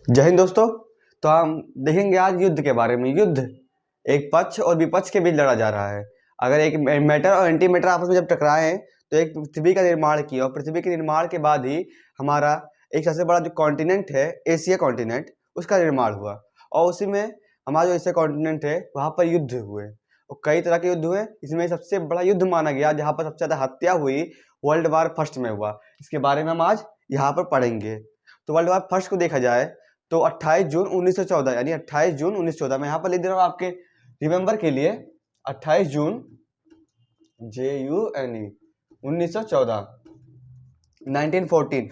जय हिंद दोस्तों। तो हम देखेंगे आज युद्ध के बारे में। युद्ध एक पक्ष और विपक्ष के बीच लड़ा जा रहा है। अगर एक मैटर और एंटी मैटर आपस में जब टकराए हैं तो एक पृथ्वी का निर्माण किया, और पृथ्वी के निर्माण के बाद ही हमारा एक सबसे बड़ा जो कॉन्टिनेंट है, एशिया कॉन्टिनेंट, उसका निर्माण हुआ। और उसी में हमारा जो एशिया कॉन्टिनेंट है वहाँ पर युद्ध हुए और कई तरह के युद्ध हुए। इसमें सबसे बड़ा युद्ध माना गया जहाँ पर सबसे ज़्यादा हत्या हुई, वर्ल्ड वार फर्स्ट में हुआ। इसके बारे में हम आज यहाँ पर पढ़ेंगे। तो वर्ल्ड वार फर्स्ट को देखा जाए तो 28 जून 1914, यानी 28 जून 1914 मैं यहाँ पर लिख दे रहा हूँ आपके रिमेंबर के लिए। 28 जून JUNE 1914 1914।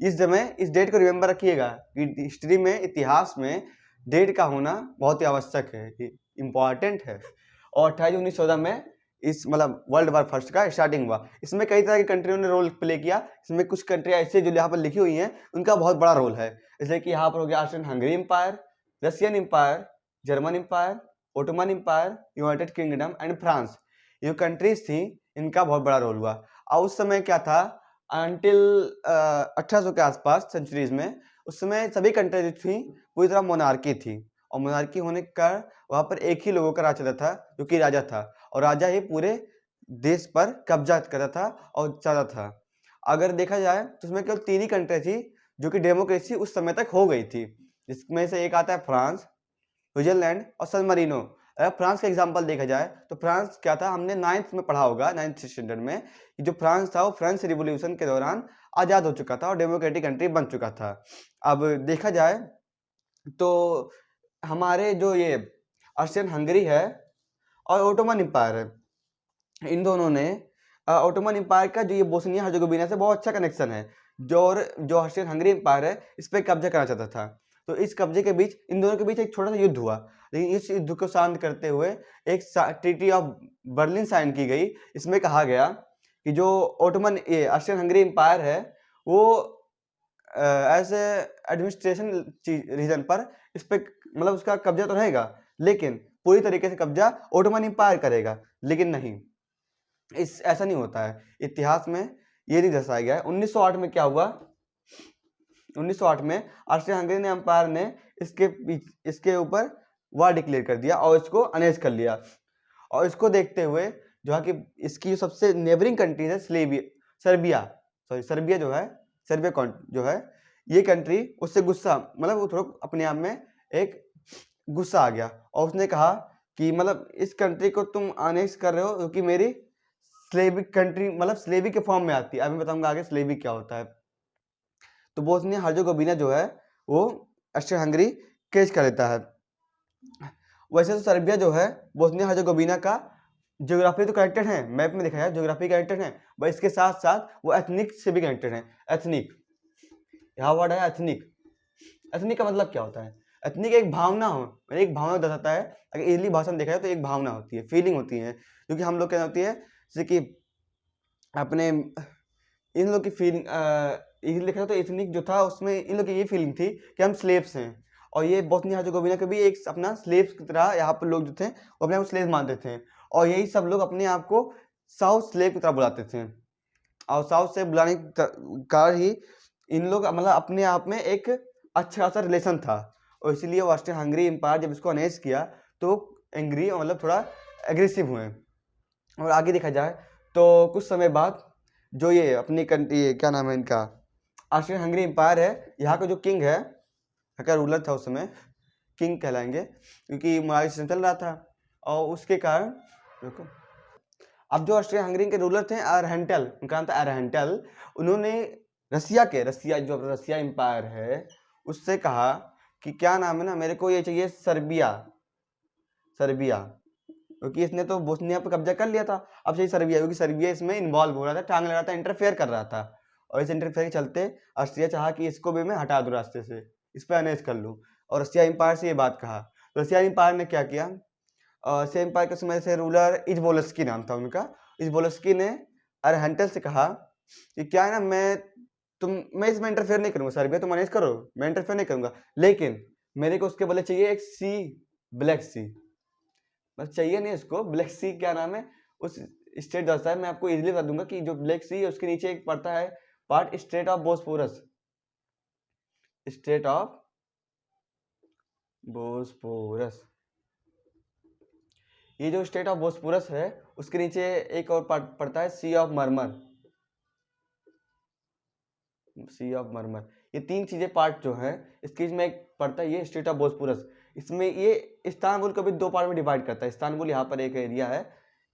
इस समय इस डेट को रिमेंबर रखिएगा कि हिस्ट्री में, इतिहास में डेट का होना बहुत ही आवश्यक है, इम्पॉर्टेंट है। और 28 जून 1914 में इस मतलब वर्ल्ड वार फर्स्ट का स्टार्टिंग हुआ। इसमें कई तरह की कंट्रियों ने रोल प्ले किया। इसमें कुछ कंट्रियाँ ऐसे जो यहाँ पर लिखी हुई हैं उनका बहुत बड़ा रोल है। जैसे कि यहाँ पर हो गया Austrian Hungary empire, Russian empire, German empire, Ottoman empire, United Kingdom and France. ये कंट्रीज थी, इनका बहुत बड़ा रोल हुआ। और उस समय क्या था, अंटिल 1800 के आसपास सेंचुरीज में, उस समय सभी कंट्रीज थी पूरी तरह मोनार्की थी। और मोनार्की होने के कारण वहाँ पर एक ही लोगों का राज चलता था जो कि राजा था, और राजा ही पूरे देश पर कब्जा करता था और चलता था। अगर देखा जाए तो उसमें केवल 3 ही कंट्री थी जो कि डेमोक्रेसी उस समय तक हो गई थी, जिसमें से एक आता है फ्रांस, स्विट्जरलैंड और सन मरीनो। अगर फ्रांस का एग्जांपल देखा जाए तो फ्रांस क्या था, हमने 9th में पढ़ा होगा, 9th स्टैंडर्ड में, कि जो फ्रांस था वो फ्रेंच रिवॉल्यूशन के दौरान आज़ाद हो चुका था और डेमोक्रेटिक कंट्री बन चुका था। अब देखा जाए तो हमारे जो ये ऑस्ट्रियन हंगरी है और ओटोमन एम्पायर है, इन दोनों ने ओटोमन एम्पायर का जो ये बोस्निया हर्जेगोविना से बहुत अच्छा कनेक्शन है। जो ऑस्ट्रियन हंगरी एम्पायर है इस पर कब्जा करना चाहता था। तो इस कब्जे के बीच इन दोनों के बीच एक छोटा सा युद्ध हुआ, लेकिन इस युद्ध को शांत करते हुए एक ट्रीटी ऑफ बर्लिन साइन की गई। इसमें कहा गया कि जो ओटोमन ये ऑस्ट्रियन हंगरी एम्पायर है वो एज ए एडमिनिस्ट्रेशन रीजन पर इस पे मतलब उसका कब्जा तो रहेगा, लेकिन पूरी तरीके से कब्जा ओटोमन एम्पायर करेगा। लेकिन नहीं, ऐसा नहीं होता है। इतिहास में ये नहीं दर्शाया गया है। 1908 में क्या हुआ, 1908 में ऑस्ट्रिया हंगरी ने एम्पायर ने इसके ऊपर वार डिक्लेयर कर दिया और इसको अनेज कर लिया। और इसको देखते हुए जो है कि इसकी जो सबसे नेबरिंग कंट्री है सर्बिया जो है ये कंट्री, उससे गुस्सा मतलब वो थोड़ा अपने आप में एक गुस्सा आ गया और उसने कहा कि मतलब इस कंट्री को तुम अनेक्स कर रहे हो क्योंकि मेरी स्लेविक कंट्री मतलब स्लेवी के फॉर्म में आती है। अभी बताऊंगा आगे स्लेवी क्या होता है। तो बोस्निया हर्जेगोविना जो है वो ऑस्ट्रिया हंगरी कैच कर लेता है। वैसे तो सर्बिया जो है बोस्निया हर्जेगोविना का ज्योग्राफी तो कनेक्टेड है, मैप में देखा जाए ज्योग्राफी कनेक्टेड है, बट इसके साथ साथ वो एथनिक से भी कनेक्टेड है। एथनिक, यहाँ वर्ड है एथनिक। एथनिक का मतलब क्या होता है? एथनिक एक भावना हो, एक भावना दर्शाता है। अगर इजली भाषा में देखा जाए तो एक भावना होती है, फीलिंग होती है, क्योंकि हम लोग क्या होती है जैसे कि अपने इन लोग की फीलिंग इजली देखा जाए तो एथनिक जो था उसमें इन लोग की ये फीलिंग थी कि हम स्लेव्स हैं। और ये बोस्निया हर्जेगोविना के भी एक अपना स्लेव्स की तरह यहाँ पर लोग जो थे वो अपने आप स्लेव मानते थे, और यही सब लोग अपने आप को साउथ स्लेव की तरह बुलाते थे। और साउथ से बुलाने के कारण ही इन लोग मतलब अपने आप में एक अच्छा खासा रिलेशन था, और इसीलिए ऑस्ट्रिया हंगरी एम्पायर जब इसको अनेज किया तो एंग्री मतलब थोड़ा एग्रेसिव हुए। और आगे देखा जाए तो कुछ समय बाद जो ये अपनी कंट्री क्या नाम है इनका, ऑस्ट्रियन हंगरी एम्पायर है, यहाँ का जो किंग है, यहाँ का रूलर था उस समय, किंग कहलाएंगे क्योंकि मोनार्की सिस्टम चल रहा था। और उसके कारण देखो अब जो ऑस्ट्रिया हंगरी के रूलर थे अरहेंटल, उनका नाम था अरहेंटल, उन्होंने रसिया एम्पायर है उससे कहा कि क्या नाम है ना, मेरे को ये चाहिए सर्बिया, क्योंकि इसने तो बोस्निया पर कब्जा कर लिया था, अब चाहिए सर्बिया, क्योंकि सर्बिया इसमें इन्वॉल्व हो रहा था, टांग लगा रहा था, इंटरफेयर कर रहा था। और इस इंटरफेयर के चलते ऑस्ट्रिया चाहा कि इसको भी मैं हटा दूँ रास्ते से, इस पर अनेज कर लूँ, और रसिया एम्पायर से ये बात कहा। तो रसिया एम्पायर ने क्या किया, रसिया एम्पायर के समय से रूलर इजवोल्स्की नाम था उनका, इजवोल्स्की ने अरहेंटल से कहा कि क्या है ना, मैं इसमें इंटरफेयर नहीं करूंगा, सर्बिया तुम मैनेज करो, मैं इंटरफेयर नहीं करूंगा, लेकिन मेरे को उसके बदले चाहिए एक सी, ब्लैक सी, बस चाहिए नहीं इसको, ब्लैक सी क्या नाम है उस स्टेट दर्शाता है। मैं आपको इजीली बता दूंगा कि जो ब्लैक सी है उसके नीचे एक पड़ता है part, state of Bosporus, state of Bosporus. ये जो स्टेट ऑफ बोस्पोरस है उसके नीचे एक और पार्ट पड़ता है सी ऑफ मरमर। सी ऑफ मरमर, ये तीन चीजें पार्ट जो है इसके बीच में एक पड़ता है ये स्टेट ऑफ बोस्पोरस। इसमें ये इस्तांबुल को भी दो पार्ट में डिवाइड करता है। इस्तांबुल यहाँ पर एक एरिया है,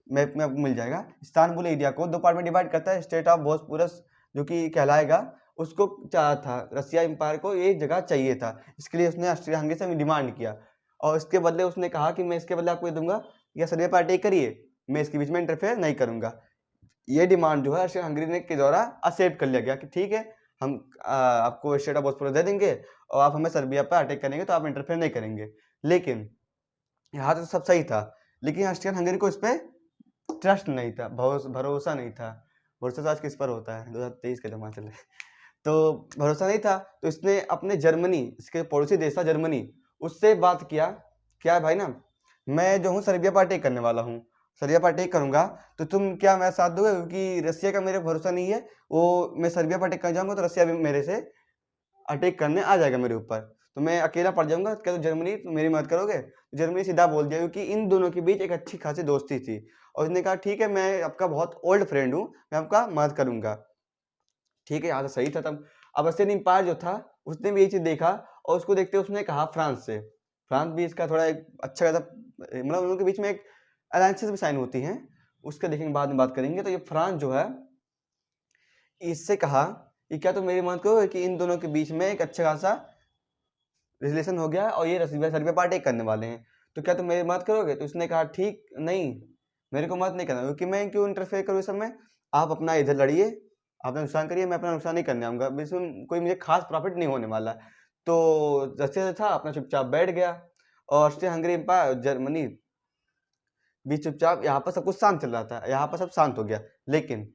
मैप में आपको मिल जाएगा। इस्तांबुल एरिया को दो पार्ट में डिवाइड करता है। स्टेट ऑफ बोस्पोरस जो कि कहलाएगा, उसको चाहा था रसिया एम्पायर को ये जगह चाहिए था। इसके लिए उसने ऑस्ट्रिया हंगरी से डिमांड किया और इसके बदले उसने कहा कि मैं इसके बदले आपको ये दूंगा या सर्बिया पार्टी करिए, मैं इसके बीच में इंटरफेयर नहीं करूंगा। ये डिमांड जो है ऑस्ट्रिया हंगरी ने के द्वारा एक्सेप्ट कर लिया गया कि ठीक है, हम आपको स्टेट ऑफ बोस्पोरस दे देंगे और आप हमें सर्बिया पर अटैक करेंगे तो आप इंटरफेयर नहीं करेंगे। लेकिन यहाँ तो सब सही था, लेकिन ऑस्ट्रियन हंगरी को इस पर ट्रस्ट नहीं था, भरोसा नहीं था। भरोसा आज किस पर होता है, 2023 का जमा चले तो भरोसा नहीं था। तो इसने अपने जर्मनी, इसके पड़ोसी देश था जर्मनी, उससे बात किया, क्या भाई ना मैं जो हूँ सर्बिया पर अटैक करने वाला हूँ, सर्बिया पर अटैक करूंगा तो तुम क्या मेरा साथ दोगे? क्योंकि रसिया का मेरे भरोसा नहीं है, वो मैं सर्बिया पर अटैक कर जाऊंगा तो रसिया भी मेरे से अटैक करने आ जाएगा मेरे ऊपर, तो मैं अकेला पड़ जाऊंगा। क्या तो जर्मनी तुम मेरी मदद करोगे? जर्मनी सीधा बोल दिया, क्योंकि इन दोनों के बीच एक अच्छी खासी दोस्ती थी और उसने कहा ठीक है, मैं आपका बहुत ओल्ड फ्रेंड हूँ, मैं आपका मदद करूंगा। ठीक है, यहाँ तो सही था तब। अब रशियन एम्पायर जो था उसने भी ये चीज देखा और उसको देखते उसने कहा फ्रांस से, फ्रांस भी इसका थोड़ा एक अच्छा खासा, मतलब उनके बीच में एक अलायंसेस भी साइन होती हैं, उसके देखेंगे बाद में बात करेंगे। तो ये फ्रांस जो है इससे कहा कि क्या तुम मेरी मदद करोगे कि इन दोनों के बीच में एक अच्छा खासा रिलेशन हो गया और ये सर्बिया पर अटैक करने वाले हैं, तो क्या तुम मेरी मदद करोगे? तो उसने कहा ठीक नहीं, मेरे को मदद नहीं करना, क्योंकि मैं क्यों इंटरफेयर करूँ इस समय, आप अपना इधर लड़िए, अपना नुकसान करिए, मैं अपना नुकसान नहीं करने आऊँगा, इसमें कोई मुझे खास प्रॉफिट नहीं होने वाला। तो रशिया था अपना चुपचाप बैठ गया और ऑस्ट्रिया हंगरी एम्पायर जर्मनी भी चुपचाप, यहाँ पर सब कुछ शांत चल रहा था, यहाँ पर सब शांत हो गया। लेकिन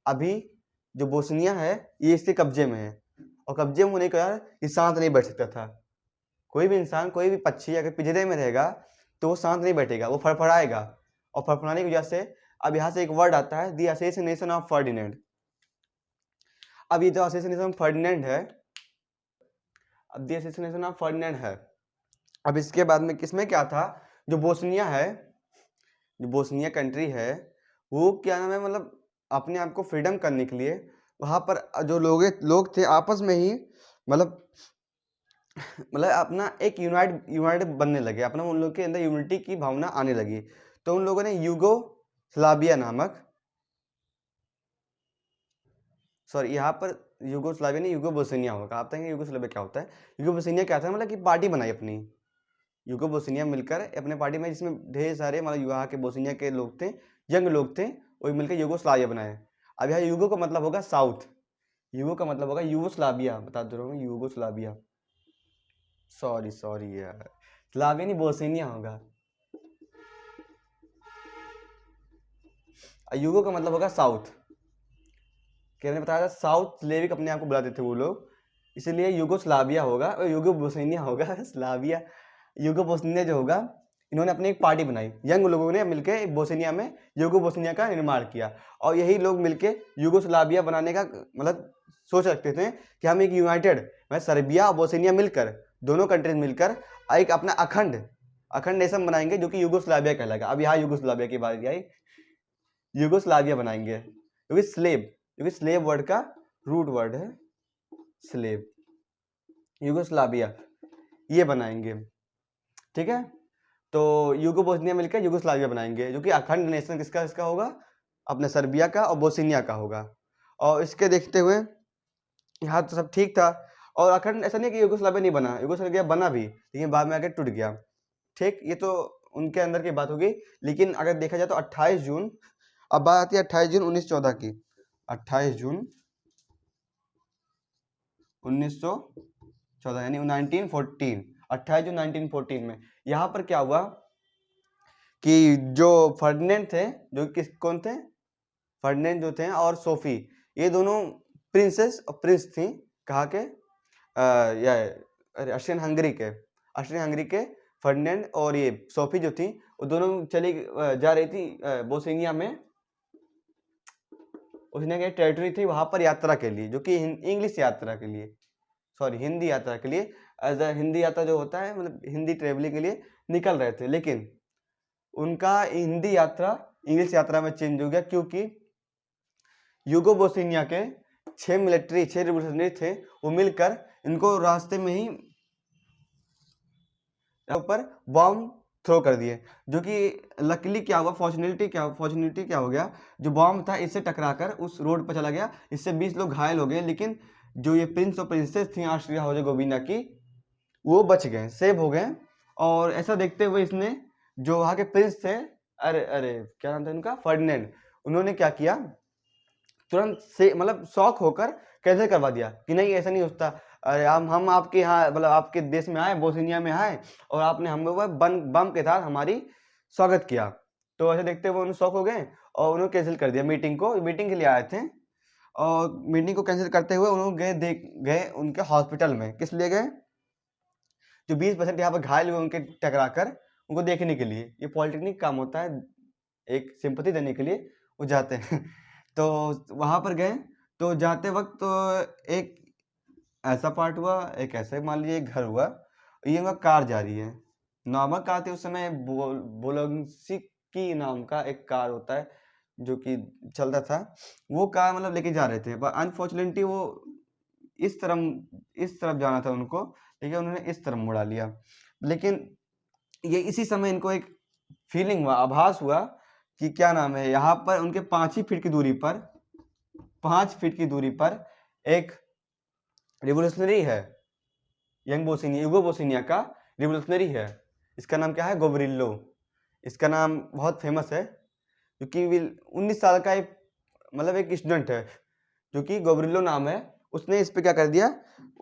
अभी जो बोस्निया है ये इसके कब्जे में है और कब्जे में होने के कारण ये शांत नहीं बैठ सकता था। कोई भी इंसान, कोई भी पक्षी अगर पिंजरे में रहेगा तो वो शांत नहीं बैठेगा, वो फड़फड़ाएगा और फड़फड़ाने की वजह से अब यहाँ से एक वर्ड आता है द असैसिनेशन ऑफ फर्डिनेंड। अब ये जो असैसिनेशन ऑफ फर्डिनेंड है, अब द असैसिनेशन ऑफ फर्डिनेंड है, अब इसके बाद में किसमें क्या था, जो बोस्निया है, जो बोस्निया कंट्री है, वो क्या नाम है, मतलब अपने आप को फ्रीडम करने के लिए वहाँ पर जो लोग थे आपस में ही मतलब अपना एक यूनाइटेड बनने लगे, अपना उन लोगों के अंदर यूनिटी की भावना आने लगी। तो उन लोगों ने यूगोस्लाविया नामक, सॉरी यहाँ पर यूगोस्लाविया नहीं, यूगोबोस्निया होगा। आप कहेंगे यूगोस्लाविया क्या होता है? यूगोबोस्निया क्या था, मतलब कि पार्टी बनाई अपनी, यूगोबोस्निया मिलकर अपने पार्टी में, जिसमें ढेर सारे मतलब यहाँ के बोस्निया के लोग थे, यंग लोग थे, वही मिलकर यूगोस्लाविया बनाए। अब यहाँ यूगो का मतलब होगा साउथ, यूगो का मतलब होगा यूगोस्लाविया, बता दे रहा हूँ यूगोस्लाविया, सॉरी यार, स्लाविया नहीं बोस्निया होगा। यूगो का मतलब होगा साउथ, क्या मैंने बताया था, साउथ स्लेविक अपने आप को बुलाते थे वो लोग, इसलिए यूगोस्लाविया होगा और यूगोबोस्निया होगा स्लाविया। यूगोबोस्निया जो होगा, इन्होंने अपनी एक पार्टी बनाई, यंग लोगों ने मिलकर बोस्निया में यूगोबोस्निया का निर्माण किया और यही लोग मिलकर यूगोस्लाविया बनाने का मतलब सोच रखते थे कि हम एक यूनाइटेड, मतलब सर्बिया और बोस्निया मिलकर, दोनों कंट्रीज मिलकर एक अपना अखंड नेशन बनाएंगे जो कि यूगोस्लाविया कहलाएगा। अब यहाँ यूगोस्लाविया की बात आई, यूगोस्लाविया बनाएंगे, क्योंकि स्लेव वर्ड का रूट वर्ड है स्लेव, यूगोस्लाविया ये बनाएंगे। ठीक है, तो यूगोबोस्निया मिलकर यूगोस्लाविया बनाएंगे, जो कि अखंड नेशन किसका होगा, अपने सर्बिया का और बोस्निया का होगा। और इसके देखते हुए यहाँ तो सब ठीक था, और अखंड ऐसा नहीं कि यूगोस्लाविया नहीं बना, यूगोस्लाविया बना भी, लेकिन बाद में आके टूट गया। ठीक, ये तो उनके अंदर की बात होगी। लेकिन अगर देखा जाए तो 28 जून, अब बात आती है 28 जून 1914 की, 28 जून 1914 यानी 1914, 28 जून 1914 में यहाँ पर क्या हुआ कि जो फर्डिनेंड थे, जो कौन थे, फर्डिनेंड जो थे और सोफी, ये दोनों प्रिंसेस और प्रिंस थी, कहाँ के, ऑस्ट्रियन हंगरी के फर्डिनेंड और ये सोफी जो थी, वो दोनों चली जा रही थी बोस्निया में, उसने क्या टेरिटरी थी वहां पर यात्रा के लिए, जो कि इंग्लिश यात्रा के लिए, सॉरी हिंदी यात्रा के लिए एज अ हिंदी यात्रा जो होता है, मतलब हिंदी ट्रेवलिंग के लिए निकल रहे थे, लेकिन उनका हिंदी यात्रा इंग्लिश यात्रा में चेंज हो गया, क्योंकि यूगो बोस्निया के 6 रिवोल्यूशनरी थे, वो मिलकर इनको रास्ते में ही ऊपर बॉम्ब थ्रो कर दिए, जो कि लकीली क्या हुआ, फॉर्चुनेटली क्या हो गया, जो बॉम्ब था इससे टकराकर उस रोड पर चला गया, इससे 20 लोग घायल हो गए, लेकिन जो ये प्रिंस और प्रिंसेस थी ऑस्ट्रिया हर्जेगोविना की, वो बच गए, सेव हो गए। और ऐसा देखते हुए इसने, जो वहाँ के प्रिंस थे, अरे अरे क्या नाम था इनका, फर्डिनेंड, उन्होंने क्या किया, तुरंत से मतलब शौक होकर कैंसिल करवा दिया कि नहीं ऐसा नहीं होता, अरे हम आपके यहाँ मतलब आपके देश में आए, बोस्निया में आए, और आपने हम लोग बम के साथ हमारी स्वागत किया। तो ऐसे देखते हुए उन्हें शौक हो गए और उन्होंने कैंसिल कर दिया मीटिंग के लिए आए थे, और मीटिंग को कैंसिल करते हुए उन्होंने गए उनके हॉस्पिटल में, किस लिए गए, जो 20% यहाँ पर घायल हुए उनके टकरा कर, उनको देखने के लिए। ये पॉलिटेक्निक काम होता है, एक सिंपैथी देने के लिए वो जाते हैं तो वहाँ पर गए, तो जाते वक्त तो एक ऐसा पार्ट हुआ, एक ऐसा मान लीजिए एक घर हुआ, ये उनका कार जा रही है, नॉर्मल कार थी उस समय, बोलोंस्की नाम का एक कार होता है जो कि चलता था, वो कार मतलब लेके जा रहे थे, पर अनफॉर्चुनेटली वो इस तरफ जाना था उनको, लेकिन उन्होंने इस तरफ मुड़ा लिया। लेकिन ये इसी समय इनको एक फीलिंग हुआ, आभास हुआ कि क्या नाम है, यहाँ पर उनके 5 फीट की दूरी पर 5 फीट की दूरी पर एक रिवोल्यूशनरी है, यूगो बोस्निया का रिवोल्यूशनरी है। इसका नाम क्या है, गोवरिल्लो। इसका नाम बहुत फेमस है, क्योंकि 19 साल का एक मतलब एक स्टूडेंट है जो कि गोवरिल्लो नाम है, उसने इस पे क्या कर दिया,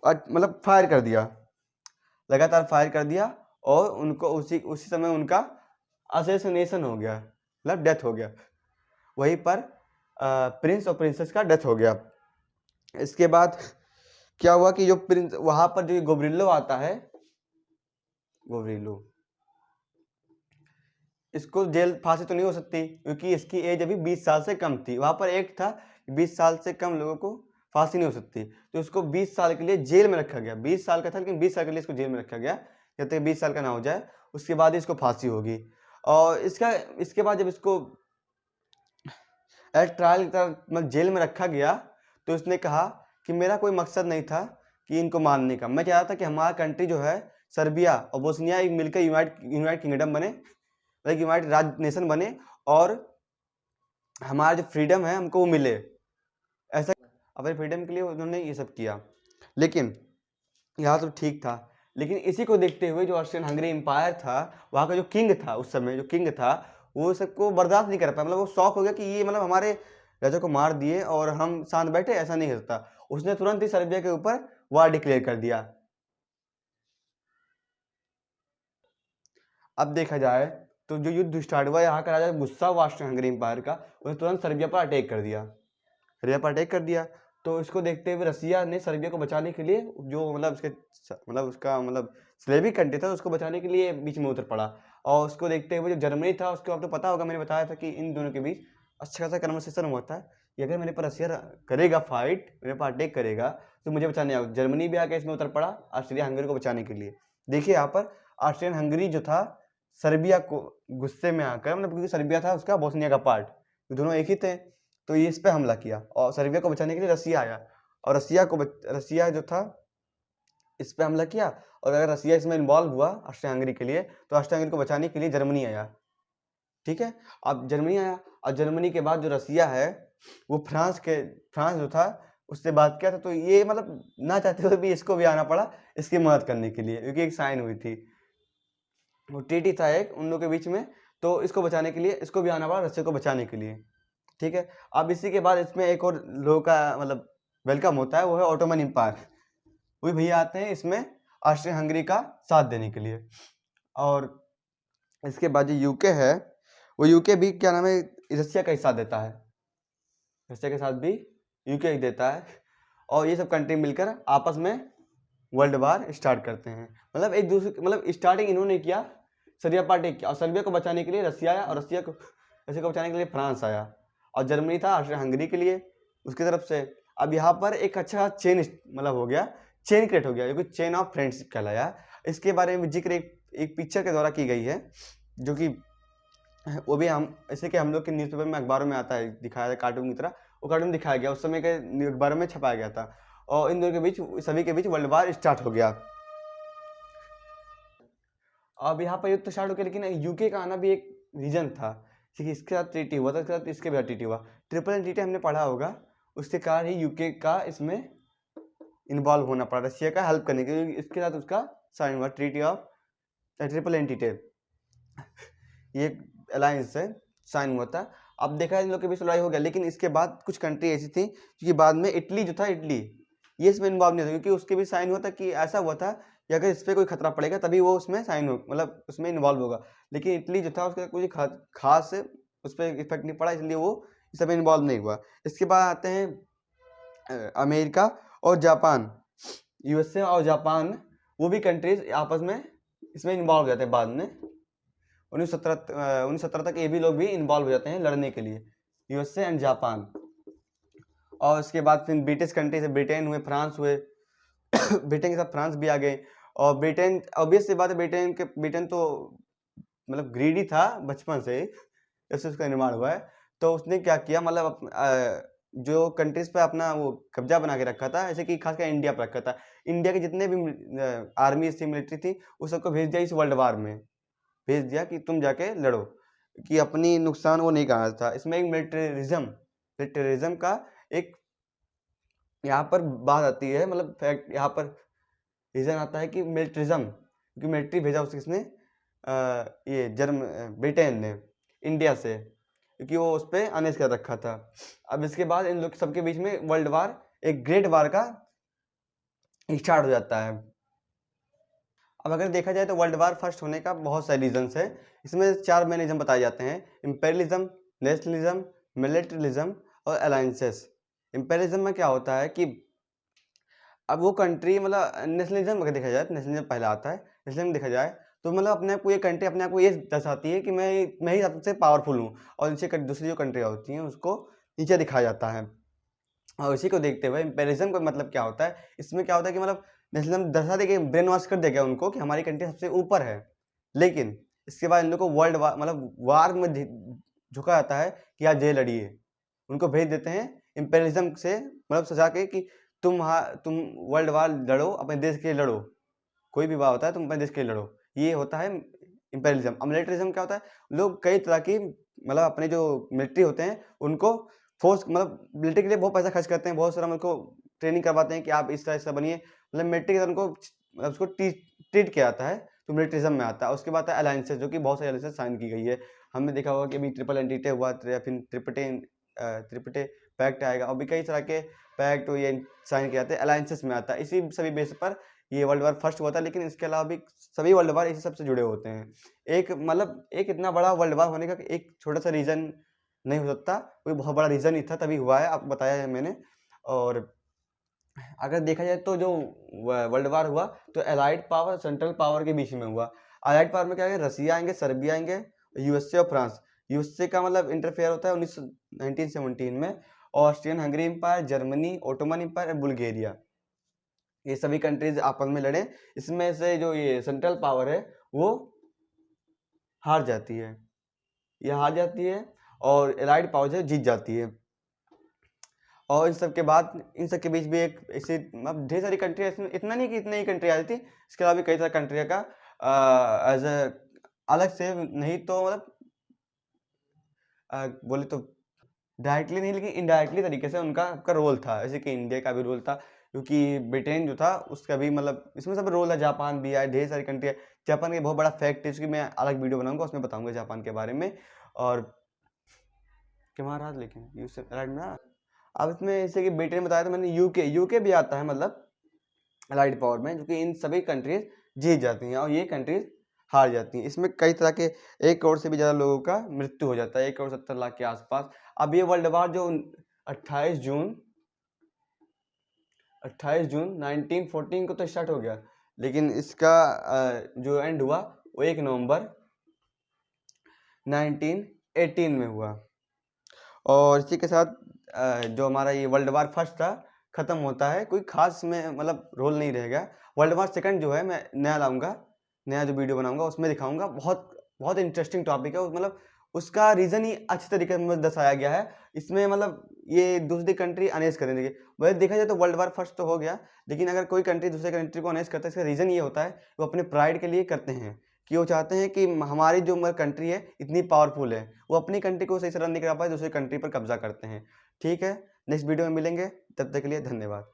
मतलब फायर कर दिया, लगातार फायर कर दिया, और उनको उसी समय उनका असैसिनेशन हो गया, मतलब डेथ हो गया, वहीं पर प्रिंस और प्रिंसेस का डेथ हो गया। इसके बाद क्या हुआ कि जो प्रिंस वहां पर जो गोवरिल्लो आता है, गोवरिल्लो, इसको जेल फांसी तो नहीं हो सकती, क्योंकि इसकी एज अभी 20 साल से कम थी, वहां पर एक था 20 साल से कम लोगों को फांसी नहीं हो सकती, तो इसको 20 साल के लिए जेल में रखा गया। 20 साल का था, लेकिन 20 साल के लिए इसको जेल में रखा गया, जब तक 20 साल का ना हो जाए, उसके बाद इसको फांसी होगी। और इसके बाद जब इसको ट्रायल मतलब जेल में रखा गया, तो इसने कहा कि मेरा कोई मकसद नहीं था कि इनको मारने का, मैं चाहता था कि हमारा कंट्री जो है, सर्बिया और बोस्निया एक मिलकर यूनाइट किंगडम बने, लाइक यूनाइटेड राज्य नेशन बने, और हमारा जो फ्रीडम है हमको वो मिले। ऐसा अपने फ्रीडम के लिए उन्होंने ये सब किया, लेकिन यहाँ तो ठीक था, लेकिन इसी को देखते हुए जो ऑस्ट्रियन हंगरी एम्पायर था, वहाँ का जो किंग था, उस समय जो किंग था, वो सबको बर्दाश्त नहीं कर पाया, मतलब वो शौक हो गया कि ये मतलब हमारे राजा को मार दिए और हम शांत बैठे, ऐसा नहीं होता। उसने तुरंत ही सर्बिया के ऊपर वार डिक्लेयर कर दिया। अब देखा जाए तो जो युद्ध स्टार्ट हुआ, यहाँ का राजा गुस्सा हुआ ऑस्ट्रियन हंगरी एम्पायर का, उसने तुरंत सर्बिया पर अटैक कर दिया, तो इसको देखते हुए रसिया ने सर्बिया को बचाने के लिए, जो मतलब उसका मतलब स्लेविक कंट्री था, उसको बचाने के लिए बीच में उतर पड़ा। और उसको देखते हुए जो जर्मनी था, उसको आपको पता होगा, मैंने बताया था कि इन दोनों के बीच अच्छा खासा कन्वर्सेशन हुआ था कि अगर मेरे पर रसिया करेगा फाइट, मेरे पर अटैक करेगा, तो मुझे बचाने आओ। जर्मनी भी आके इसमें उतर पड़ा ऑस्ट्रिया हंगरी को बचाने के लिए। देखिए यहाँ पर ऑस्ट्रियन हंगरी जो था, सर्बिया को गुस्से में आकर, मतलब क्योंकि सर्बिया था उसका बोस्निया का पार्ट, दोनों एक ही थे, तो ये इस पे हमला किया, और सर्बिया को बचाने के लिए रसिया आया, और रसिया जो था इस पे हमला किया। और अगर रसिया इसमें इन्वॉल्व हुआ ऑस्ट्रिया हंगरी के लिए, तो ऑस्ट्रिया हंगरी को बचाने के लिए जर्मनी आया, ठीक है। अब जर्मनी आया, और जर्मनी के बाद जो रसिया है, वो फ्रांस जो था उससे बात किया था, तो ये मतलब ना चाहते हुए भी इसको भी आना पड़ा इसकी मदद करने के लिए, क्योंकि एक साइन हुई थी, वो ट्रीटी था एक उन लोगों के बीच में, तो इसको बचाने के लिए इसको भी आना पड़ा रसिया को बचाने के लिए, ठीक है। अब इसी के बाद इसमें एक और लोगों का मतलब वेलकम होता है, वो है ऑटोमन एम्पायर, वही भैया आते हैं इसमें ऑस्ट्रिया हंगरी का साथ देने के लिए। और इसके बाद जो यूके है, वो यूके भी क्या नाम है, रसिया का ही साथ देता है, रसिया के साथ भी यूके देता है, और ये सब कंट्री मिलकर आपस में वर्ल्ड वार स्टार्ट करते हैं। मतलब एक दूसरे मतलब स्टार्टिंग इन्होंने किया, सर्बिया पार्टी किया, और सर्बिया को बचाने के लिए रसिया आया, और रसिया को बचाने के लिए फ्रांस आया, और जर्मनी था ऑस्ट्रिया हंगरी के लिए उसकी तरफ से। अब यहाँ पर एक अच्छा चेन मतलब हो गया चेन क्रिएट हो गया, जो कि चेन ऑफ फ्रेंडशिप कहलाया। इसके बारे में जिक्र एक पिक्चर के द्वारा की गई है, जो कि वो भी हम ऐसे कि हम लोग के न्यूज़पेपर में, अखबारों में आता है, दिखाया था कार्टून की तरह। वो कार्टून दिखाया गया, उस समय के अखबारों में छपाया गया था, और इन दोनों के बीच, सभी के बीच वर्ल्ड वार स्टार्ट हो गया। अब यहाँ पर युद्ध तो स्टार्ट हो गया, लेकिन यूके का आना भी एक रीजन था, क्योंकि इसके साथ ट्रीटी हुआ था, इसके साथ इसके भी ट्रीटी हुआ, ट्रिपल एंटिटी हमने पढ़ा होगा। उसके कारण ही यूके का इसमें इन्वॉल्व होना पड़ा, रशिया का हेल्प करने के लिए। इसके साथ उसका साइन हुआ, ट्रीटी ऑफ ट्रिपल एंटिटी, ये अलायंस है, साइन हुआ था। अब देखा इन लोग के बीच लड़ाई हो गया, लेकिन इसके बाद कुछ कंट्री ऐसी थी, क्योंकि बाद में इटली जो था, इटली ये इसमें इन्वॉल्व नहीं था, क्योंकि उसके भी साइन हुआ था कि ऐसा हुआ था कि अगर इस पर कोई खतरा पड़ेगा तभी वो उसमें साइन हो, मतलब उसमें इन्वॉल्व होगा। लेकिन इटली जो था, उसका कोई खास उस पर इफेक्ट नहीं पड़ा, इसलिए वो इस सब में इन्वॉल्व नहीं हुआ। इसके बाद आते हैं अमेरिका और जापान, यूएसए और जापान, वो भी कंट्रीज आपस में इसमें इन्वॉल्व हो जाते हैं बाद में। 1917 तक ये भी लोग भी इन्वॉल्व हो जाते हैं लड़ने के लिए, यूएसए एंड जापान। और उसके बाद फिर ब्रिटिश कंट्री से ब्रिटेन हुए, फ्रांस हुए ब्रिटेन के साथ फ्रांस भी आ गए। और ब्रिटेन, ऑब्वियस सी बात है, ब्रिटेन तो मतलब ग्रीडी था बचपन से ही, जैसे उसका निर्माण हुआ है। तो उसने क्या किया, मतलब जो कंट्रीज पे अपना वो कब्जा बना के रखा था, जैसे कि खासकर इंडिया पर रखा था। इंडिया के जितने भी आर्मी थी, मिलिट्री थी, उस सबको भेज दिया इस वर्ल्ड वार में, भेज दिया कि तुम जाके लड़ो, कि अपनी नुकसान वो नहीं करना था। इसमें एक मिलिट्रिज्म का एक यहाँ पर बात आती है, मतलब फैक्ट यहाँ पर रीजन आता है कि मिलिट्रिज्म, क्योंकि मिलिट्री भेजा उसने किसने, ये ब्रिटेन ने इंडिया से, क्योंकि वो उस पर अनेस कर रखा था। अब इसके बाद इन लोग सबके बीच में वर्ल्ड वार, एक ग्रेट वार का स्टार्ट हो जाता है। अब अगर देखा जाए तो वर्ल्ड वार फर्स्ट होने का बहुत सारे रीजंस है। इसमें 4 मेन रीजन बताए जाते हैं: इंपेरियलिज्म, नेशनलिज्म, मिलिटरिज्म और अलायंसेस। इंपेरियलिज्म में क्या होता है कि अब वो कंट्री, मतलब नेशनलिज्म अगर देखा जाए तो नेशनलिज्म पहला आता है। नेशनलिज्म देखा जाए तो मतलब अपने आप को, ये कंट्री अपने आप को ये दर्शाती है कि मैं ही सबसे पावरफुल हूँ, और इनसे दूसरी जो कंट्रियाँ होती हैं उसको नीचे दिखाया जाता है। और इसी को देखते हुए इंपेरियलिज्म का मतलब क्या होता है, इसमें क्या होता है कि मतलब नेशनलिज्म दर्शा देगा, ब्रेन वॉश कर देगा उनको कि हमारी कंट्री सबसे ऊपर है। लेकिन इसके बाद इन लोग को वर्ल्ड वार, मतलब वार में झुका जाता है कि आज ये लड़िए। उनको भेज देते हैं इंपेरियलिज्म से, मतलब सजा के कि तुम वर्ल्ड वार लड़ो, अपने देश के लिए लड़ो, कोई भी वार होता है तुम अपने देश के लिए लड़ो। ये होता है इंपेरियलिज्म। अब मिलिटरिज्म क्या होता है, लोग कई तरह की, मतलब अपने जो मिलिट्री होते हैं उनको फोर्स, मतलब मिलिट्री के लिए बहुत पैसा खर्च करते हैं, बहुत सारा उनको ट्रेनिंग करवाते हैं कि आप इस तरह बनिए, मतलब मिलिट्री के अंदर उनको, मतलब उसको ट्रीट किया जाता है, तो मिलिटरिज्म में आता है। उसके बाद है अलायंसेस, जो कि बहुत सारी अलायंसेस साइन की गई है। हमने देखा होगा कि अभी ट्रिपल एंटिटी हुआ, फिर त्रिपटे पैक्ट आएगा, और भी कई तरह के पैक्ट ये साइन किए जाते हैं, अलायंसेस में आता है। इसी सभी बेस पर ये वर्ल्ड वार फर्स्ट हुआ था, लेकिन इसके अलावा भी सभी वर्ल्ड वार इसी सबसे जुड़े होते हैं। एक मतलब एक इतना बड़ा वर्ल्ड वार होने का एक छोटा सा रीजन नहीं हो सकता, कोई बहुत बड़ा रीजन ही था तभी हुआ है, आपको बताया है मैंने। और अगर देखा जाए तो जो वर्ल्ड वार हुआ तो एलाइड पावर, सेंट्रल पावर के बीच में हुआ। एलाइड पावर में क्या है, रसिया आएंगे, सर्बिया आएंगे, यूएसए और फ्रांस। यूएसए का मतलब इंटरफेयर होता है 1917 में। Austrian Hungary empire, Germany, Ottoman empire और बुल्गारिया, ये सभी कंट्रीज आपस में लड़े। इसमें से जो ये सेंट्रल पावर है वो हार जाती है, ये हार जाती है, और एलाइड पावर जो जीत जाती है। और इन सब के बाद, इन सब के बीच भी एक ऐसे, मतलब ढेर सारी कंट्री, इतना नहीं कि इतनी ही कंट्री आ जाती, इसके अलावा भी कई सारी कंट्रियों का एज अलग से, नहीं तो मतलब बोले तो डायरेक्टली नहीं, लेकिन इनडायरेक्टली तरीके से उनका रोल था, जैसे कि इंडिया का भी रोल था, क्योंकि ब्रिटेन जो था उसका भी, मतलब इसमें सब रोल है। जापान भी है, ढेर सारी कंट्री है। जापान का बहुत बड़ा फैक्ट है, उसकी मैं अलग वीडियो बनाऊंगा, उसमें बताऊंगा जापान के बारे में। और क्या महाराज, लेकिन यूएसए राइट में अब इसमें जैसे कि ब्रिटेन बताया, तो मैंने यूके भी आता है, मतलब अलाइड पावर में, जो कि इन सभी कंट्रीज जीत जाती हैं और ये कंट्रीज हार जाती हैं। इसमें कई तरह के 1 करोड़ से भी ज़्यादा लोगों का मृत्यु हो जाता है, 1 करोड़ 70 लाख के आसपास। अब ये वर्ल्ड वार जो 28 जून 1914 को तो स्टार्ट हो गया, लेकिन इसका जो एंड हुआ वो 1 नवंबर 1918 में हुआ। और इसी के साथ जो हमारा ये वर्ल्ड वार फर्स्ट था ख़त्म होता है, कोई ख़ास में मतलब रोल नहीं रहेगा। वर्ल्ड वॉर सेकंड जो है मैं नया लाऊँगा, नया जो वीडियो बनाऊँगा उसमें दिखाऊँगा। बहुत बहुत इंटरेस्टिंग टॉपिक है, मतलब उसका रीज़न ही अच्छे तरीके से दर्शाया गया है। इसमें मतलब ये दूसरी कंट्री अनेस कर देंगे। वैसे देखा जाए तो वर्ल्ड वॉर फर्स्ट तो हो गया, लेकिन अगर कोई कंट्री दूसरे कंट्री को अनेस करता है, इसका रीज़न ये होता है, वो अपने प्राइड के लिए करते हैं कि वो चाहते हैं कि हमारी जो कंट्री है इतनी पावरफुल है, वो अपनी कंट्री को सही से रन नहीं करा पाए, दूसरी कंट्री पर कब्जा करते हैं। ठीक है, नेक्स्ट वीडियो में मिलेंगे, तब तक के लिए धन्यवाद।